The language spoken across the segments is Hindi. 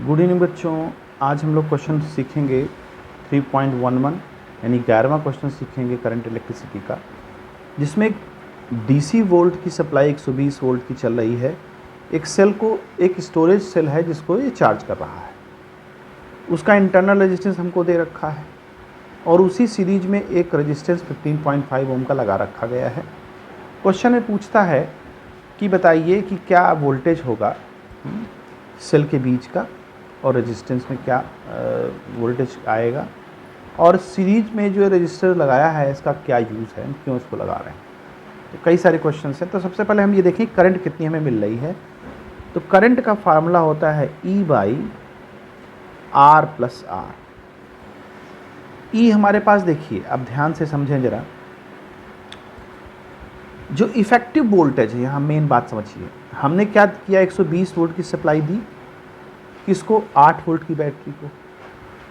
गुड इवनिंग बच्चों, आज हम लोग क्वेश्चन सीखेंगे 3.11 यानी 11वां क्वेश्चन सीखेंगे करंट इलेक्ट्रिसिटी का, जिसमें एक डीसी वोल्ट की सप्लाई 120 वोल्ट की चल रही है। एक सेल को, एक स्टोरेज सेल है जिसको ये चार्ज कर रहा है, उसका इंटरनल रेजिस्टेंस हमको दे रखा है और उसी सीरीज में एक रेजिस्टेंस 15.5 ओम का लगा रखा गया है। क्वेश्चन में पूछता है कि बताइए कि क्या वोल्टेज होगा सेल के बीच का और रेजिस्टेंस में क्या वोल्टेज आएगा, और सीरीज में जो रेजिस्टर लगाया है इसका क्या यूज़ है, क्यों इसको लगा रहे हैं। तो कई सारे क्वेश्चंस हैं। तो सबसे पहले हम ये देखें करंट कितनी हमें मिल रही है। तो करंट का फार्मूला होता है E by R plus r. E हमारे पास देखिए, अब ध्यान से समझें ज़रा, जो इफ़ेक्टिव वोल्टेज है, यहाँ मेन बात समझिए। हमने क्या किया, 120 वोल्ट की सप्लाई दी, किसको, 8 वोल्ट की बैटरी को।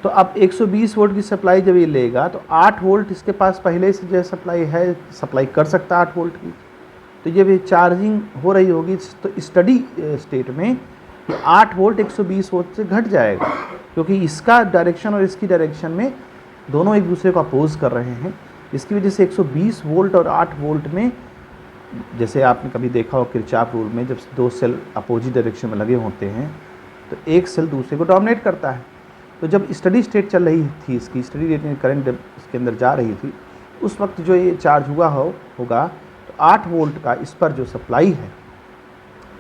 तो अब 120 वोल्ट की सप्लाई जब ये लेगा तो 8 वोल्ट इसके पास पहले से जो सप्लाई है, सप्लाई कर सकता है 8 वोल्ट की। तो जब ये चार्जिंग हो रही होगी तो स्टडी स्टेट में ये 8 वोल्ट 120 वोल्ट से घट जाएगा, क्योंकि इसका डायरेक्शन और इसकी डायरेक्शन में दोनों एक दूसरे को अपोज कर रहे हैं। इसकी वजह से 120 वोल्ट और 8 वोल्ट में, जैसे आपने कभी देखा हो किरचॉफ रूल में, जब दो सेल अपोजिट डायरेक्शन में लगे होते हैं तो एक सेल दूसरे को डोमिनेट करता है। तो जब स्टडी स्टेट चल रही थी, इसकी स्टडी स्टेट में करंट इसके अंदर जा रही थी, उस वक्त जो ये चार्ज होगा तो 8 वोल्ट का इस पर जो सप्लाई है,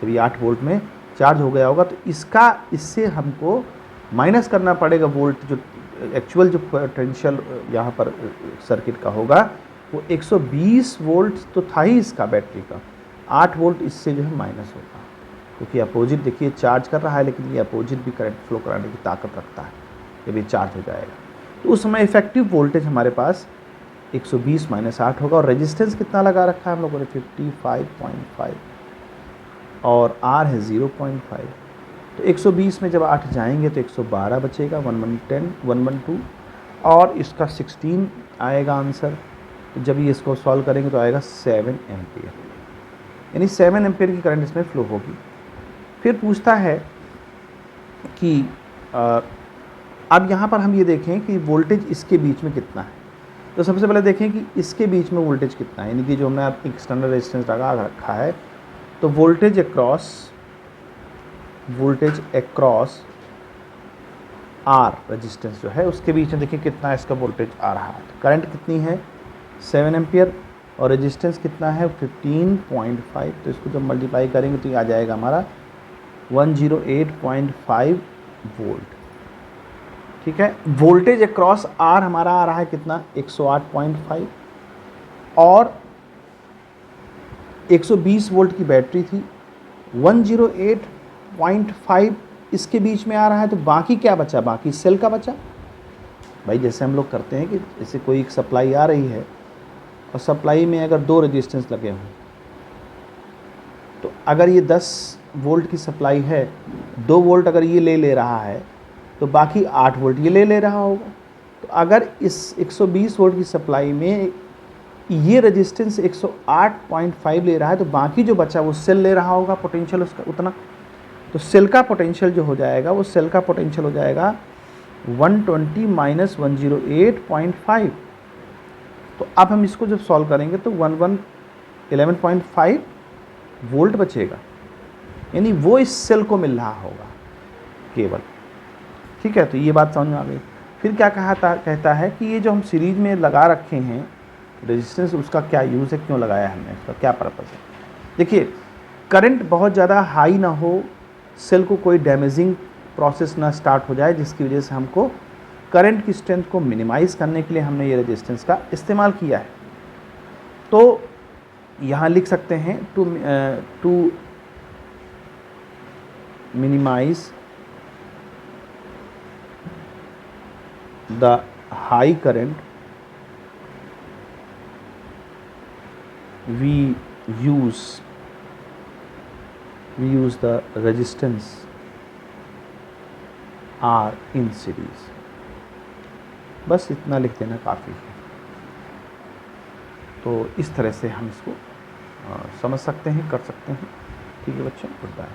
जब ये 8 वोल्ट में चार्ज हो गया होगा तो इससे हमको माइनस करना पड़ेगा वोल्ट, जो एक्चुअल जो पोटेंशियल यहाँ पर सर्किट का होगा वो 120 वोल्ट तो था ही इसका बैटरी का, 8 वोल्ट इससे जो है माइनस होगा, क्योंकि अपोजिट देखिए चार्ज कर रहा है, लेकिन ये अपोजिट भी करंट फ्लो कराने की ताकत रखता है जब ये चार्ज हो जाएगा। तो उस समय इफेक्टिव वोल्टेज हमारे पास 120 माइनस 8 होगा। और रेजिस्टेंस कितना लगा रखा है हम लोगों ने, 55.5, और R है 0.5। तो 120 में जब 8 जाएंगे तो 112 बचेगा, 112, और इसका 16 आएगा आंसर। तो जब ये इसको सॉल्व करेंगे तो आएगा 7 एम्पियर, यानी 7 एम्पियर की करंट इसमें फ्लो होगी। फिर पूछता है कि अब यहाँ पर हम ये देखें कि वोल्टेज इसके बीच में कितना है। तो सबसे पहले देखें कि इसके बीच में वोल्टेज कितना है, यानी कि जो हमने आप एक्सटर्नल रेजिस्टेंस लगा रखा है, तो वोल्टेज अक्रॉस आर रेजिस्टेंस जो है उसके बीच में देखिए कितना इसका वोल्टेज आ रहा है। तो करंट कितनी है, 7 एम्पियर, और रेजिस्टेंस कितना है 15.5। तो इसको जब मल्टीप्लाई करेंगे तो ये आ जाएगा हमारा 108.5 वोल्ट। ठीक है, वोल्टेज अक्रॉस आर हमारा आ रहा है कितना, 108.5, और 120 वोल्ट की बैटरी थी, 108.5 इसके बीच में आ रहा है। तो बाकी क्या बचा, बाकी सेल का बचा। भाई जैसे हम लोग करते हैं कि जैसे कोई एक सप्लाई आ रही है और सप्लाई में अगर 2 रेजिस्टेंस लगे हों, तो अगर ये 10 वोल्ट की सप्लाई है, 2 वोल्ट अगर ये ले रहा है तो बाकी 8 वोल्ट ये ले रहा होगा। तो अगर इस 120 वोल्ट की सप्लाई में ये रेजिस्टेंस 108.5 ले रहा है, तो बाकी जो बचा वो सेल ले रहा होगा, पोटेंशियल उसका उतना। तो सेल का पोटेंशियल जो हो जाएगा, वो सेल का पोटेंशियल हो जाएगा 120 माइनस 108.5। तो अब हम इसको जब सॉल्व करेंगे तो 11.5 वोल्ट बचेगा, यानी वो इस सेल को मिल रहा होगा केवल। ठीक है, तो ये बात समझ में आ गई। फिर क्या कहता है कि ये जो हम सीरीज में लगा रखे हैं रेजिस्टेंस, उसका क्या यूज़ है, क्यों लगाया है हमने, उसका क्या पर्पज़ है। देखिए, करंट बहुत ज़्यादा हाई ना हो, सेल को कोई डैमेजिंग प्रोसेस ना स्टार्ट हो जाए, जिसकी वजह से हमको करंट की स्ट्रेंथ को मिनिमाइज़ करने के लिए हमने ये रेजिस्टेंस का इस्तेमाल किया है। तो यहाँ लिख सकते हैं to minimise the high current we use the resistance R in series। बस इतना लिख देना काफ़ी है। तो इस तरह से हम इसको समझ सकते हैं, कर सकते हैं। ठीक है बच्चों, गुड बाय।